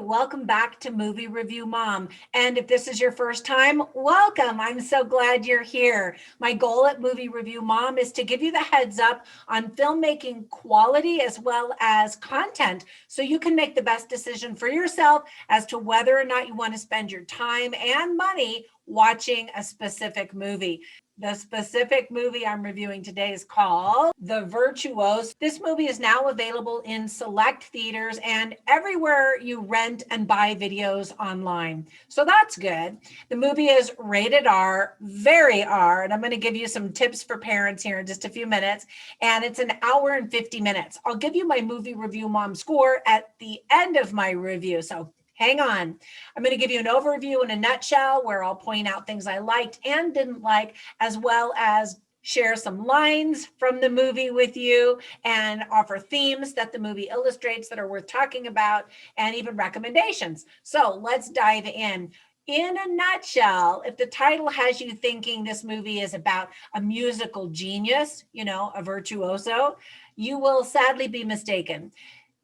welcome back to Movie Review Mom. And if this is your first time, welcome. I'm so glad you're here. My goal at Movie Review Mom is to give you the heads up on filmmaking quality as well as content so you can make the best decision for yourself as to whether or not you want to spend your time and money watching a specific movie. The specific movie I'm reviewing today is called The Virtuoso. This movie is now available in select theaters and everywhere you rent and buy videos online. So that's good. The movie is rated R, very R, and I'm going to give you some tips for parents here in just a few minutes. And it's an hour and 50 minutes. I'll give you my Movie Review Mom score at the end of my review. So hang on. I'm going to give you an overview in a nutshell where I'll point out things I liked and didn't like, as well as share some lines from the movie with you and offer themes that the movie illustrates that are worth talking about and even recommendations. So let's dive in. In a nutshell, if the title has you thinking this movie is about a musical genius, a virtuoso, you will sadly be mistaken.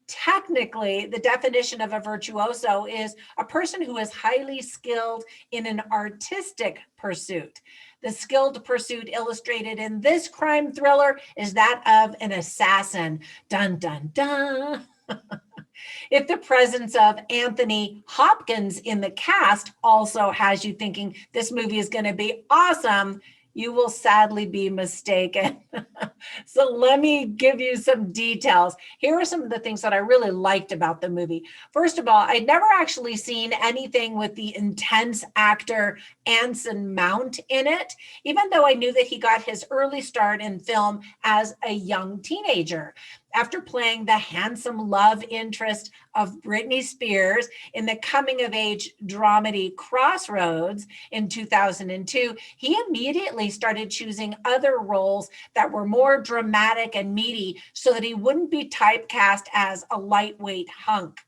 Technically, the definition of a virtuoso is a person who is highly skilled in an artistic pursuit. The skilled pursuit illustrated in this crime thriller is that of an assassin. Dun, dun, dun. If the presence of Anthony Hopkins in the cast also has you thinking this movie is going to be awesome, you will sadly be mistaken. So let me give you some details. Here are some of the things that I really liked about the movie. First of all, I'd never actually seen anything with the intense actor Anson Mount in it, even though I knew that he got his early start in film as a young teenager. After playing the handsome love interest of Britney Spears in the coming-of-age dramedy Crossroads in 2002, he immediately started choosing other roles that were more dramatic and meaty so that he wouldn't be typecast as a lightweight hunk.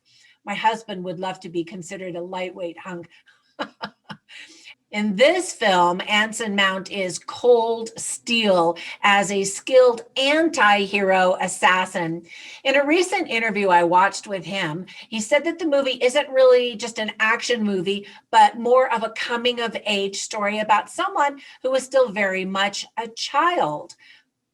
My husband would love to be considered a lightweight hunk. In this film, Anson Mount is cold steel as a skilled anti-hero assassin. In a recent interview I watched with him, he said that the movie isn't really just an action movie, but more of a coming-of-age story about someone who is still very much a child.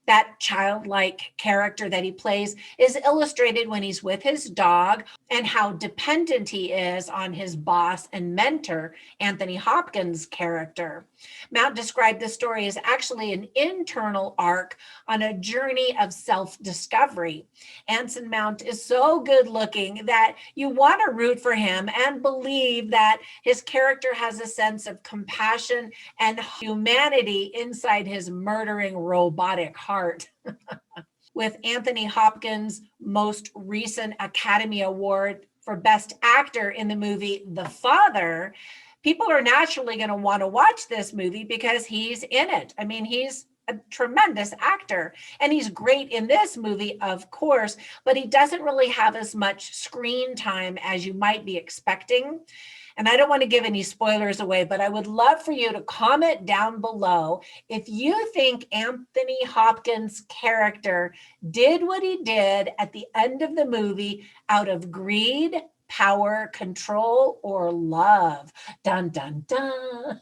That childlike character that he plays is illustrated when he's with his dog and how dependent he is on his boss and mentor, Anthony Hopkins' character. Mount described the story as actually an internal arc on a journey of self-discovery. Anson Mount is so good looking that you want to root for him and believe that his character has a sense of compassion and humanity inside his murdering robotic heart. With Anthony Hopkins' most recent Academy Award for Best Actor in the movie The Father, people are naturally going to want to watch this movie because he's in it. I mean, he's a tremendous actor and he's great in this movie, of course, but he doesn't really have as much screen time as you might be expecting. And I don't want to give any spoilers away, but I would love for you to comment down below if you think Anthony Hopkins' character did what he did at the end of the movie out of greed, power, control, or love. Dun, dun, dun.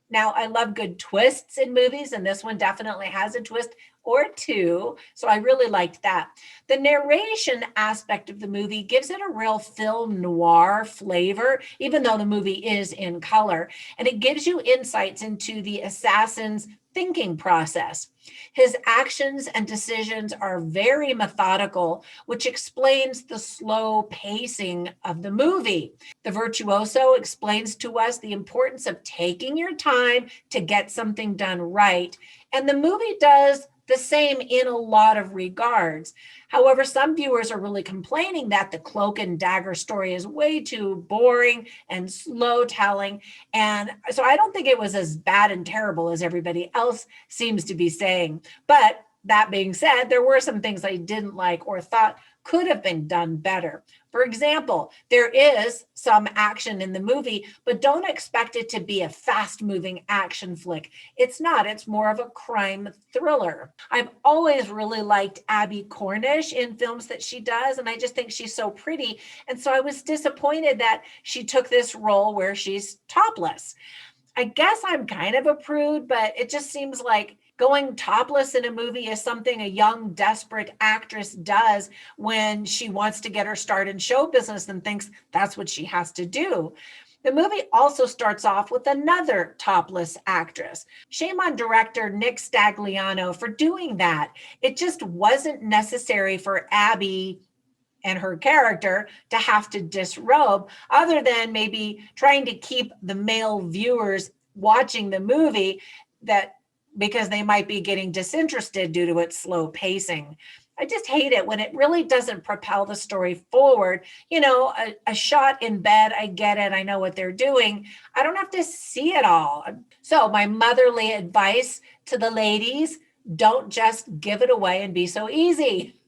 Now, I love good twists in movies, and this one definitely has a twist or two, so I really liked that. The narration aspect of the movie gives it a real film noir flavor, even though the movie is in color, and it gives you insights into the assassin's thinking process. His actions and decisions are very methodical, which explains the slow pacing of the movie. The Virtuoso explains to us the importance of taking your time to get something done right, and the movie does the same in a lot of regards. However, some viewers are really complaining that the cloak and dagger story is way too boring and slow telling. And so I don't think it was as bad and terrible as everybody else seems to be saying. But that being said, there were some things I didn't like or thought could have been done better. For example, there is some action in the movie, but don't expect it to be a fast-moving action flick. It's not. It's more of a crime thriller. I've always really liked Abby Cornish in films that she does, and I just think she's so pretty. And so I was disappointed that she took this role where she's topless. I guess I'm kind of a prude, but it just seems like going topless in a movie is something a young, desperate actress does when she wants to get her start in show business and thinks that's what she has to do. The movie also starts off with another topless actress. Shame on director Nick Stagliano for doing that. It just wasn't necessary for Abby and her character to have to disrobe, other than maybe trying to keep the male viewers watching the movie that because they might be getting disinterested due to its slow pacing. I just hate it when it really doesn't propel the story forward. A shot in bed, I get it. I know what they're doing. I don't have to see it all. So my motherly advice to the ladies, don't just give it away and be so easy.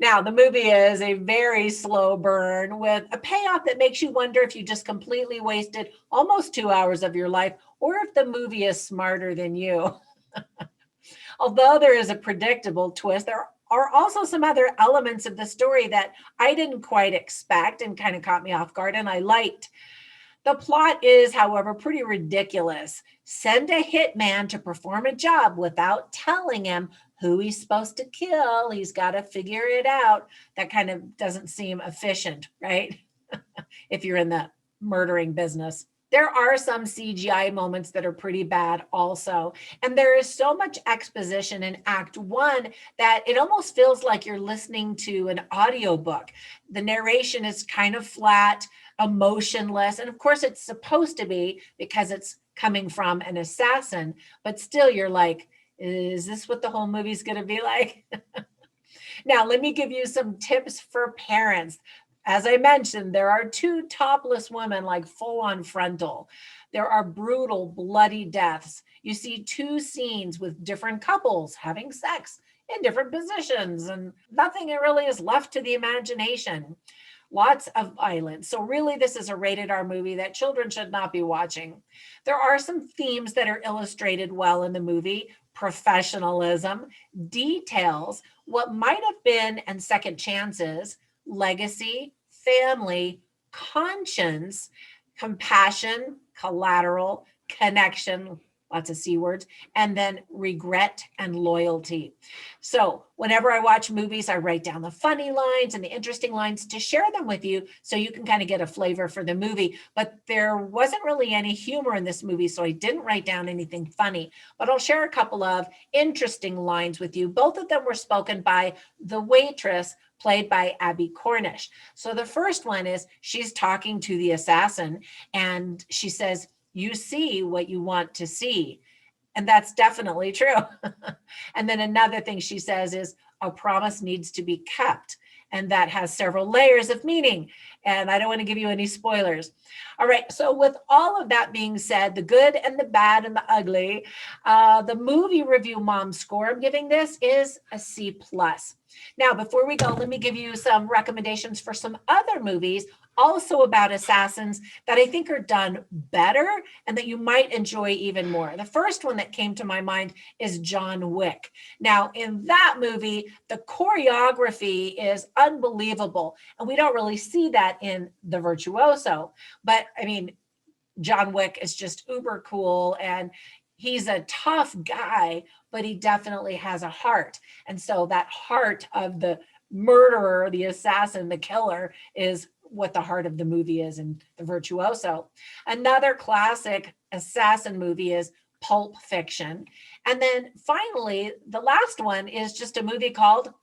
Now, the movie is a very slow burn with a payoff that makes you wonder if you just completely wasted almost 2 hours of your life or if the movie is smarter than you. Although there is a predictable twist, there are also some other elements of the story that I didn't quite expect and kind of caught me off guard and I liked. The plot is, however, pretty ridiculous. Send a hitman to perform a job without telling him who he's supposed to kill. He's got to figure it out. That kind of doesn't seem efficient, right? If you're in the murdering business. There are some CGI moments that are pretty bad also. And there is so much exposition in Act 1 that it almost feels like you're listening to an audiobook. The narration is kind of flat, emotionless. And of course, it's supposed to be because it's coming from an assassin. But still, you're like, is this what the whole movie's going to be like? Now, let me give you some tips for parents. As I mentioned, there are 2 topless women, like full on frontal. There are brutal, bloody deaths. You see 2 scenes with different couples having sex in different positions, and nothing really is left to the imagination. Lots of violence. So really, this is a rated R movie that children should not be watching. There are some themes that are illustrated well in the movie: professionalism, details, what might have been and second chances, legacy, family, conscience, compassion, collateral, connection, lots of C words, and then regret and loyalty. So whenever I watch movies, I write down the funny lines and the interesting lines to share them with you so you can kind of get a flavor for the movie. But there wasn't really any humor in this movie, so I didn't write down anything funny. But I'll share a couple of interesting lines with you. Both of them were spoken by the waitress, played by Abby Cornish. So the first one is she's talking to the assassin and she says, "You see what you want to see." And that's definitely true. And then another thing she says is, "A promise needs to be kept." And that has several layers of meaning. And I don't want to give you any spoilers. All right. So with all of that being said, the good and the bad and the ugly, the movie review mom score I'm giving this is a C+. Now, before we go, let me give you some recommendations for some other movies also about assassins that I think are done better and that you might enjoy even more. The first one that came to my mind is John Wick. Now, in that movie, the choreography is unbelievable, and we don't really see that in the Virtuoso. But I mean, John Wick is just uber cool, and he's a tough guy, but he definitely has a heart. And so that heart of the murderer, the assassin, the killer is what the heart of the movie is in the Virtuoso. Another classic assassin movie is Pulp Fiction. And then finally, the last one is just a movie called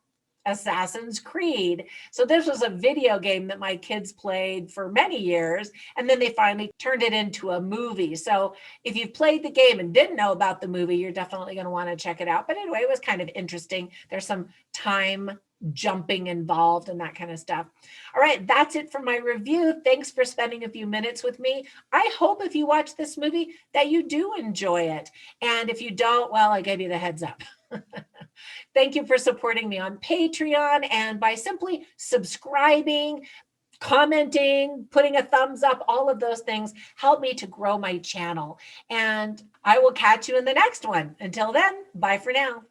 Assassin's Creed. So this was a video game that my kids played for many years, and then they finally turned it into a movie. So if you've played the game and didn't know about the movie, you're definitely going to want to check it out. But anyway, it was kind of interesting. There's some time jumping involved and that kind of stuff. All right, that's it for my review. Thanks for spending a few minutes with me. I hope if you watch this movie that you do enjoy it. And if you don't, well, I gave you the heads up. Thank you for supporting me on Patreon and by simply subscribing, commenting, putting a thumbs up. All of those things help me to grow my channel. And I will catch you in the next one. Until then, bye for now.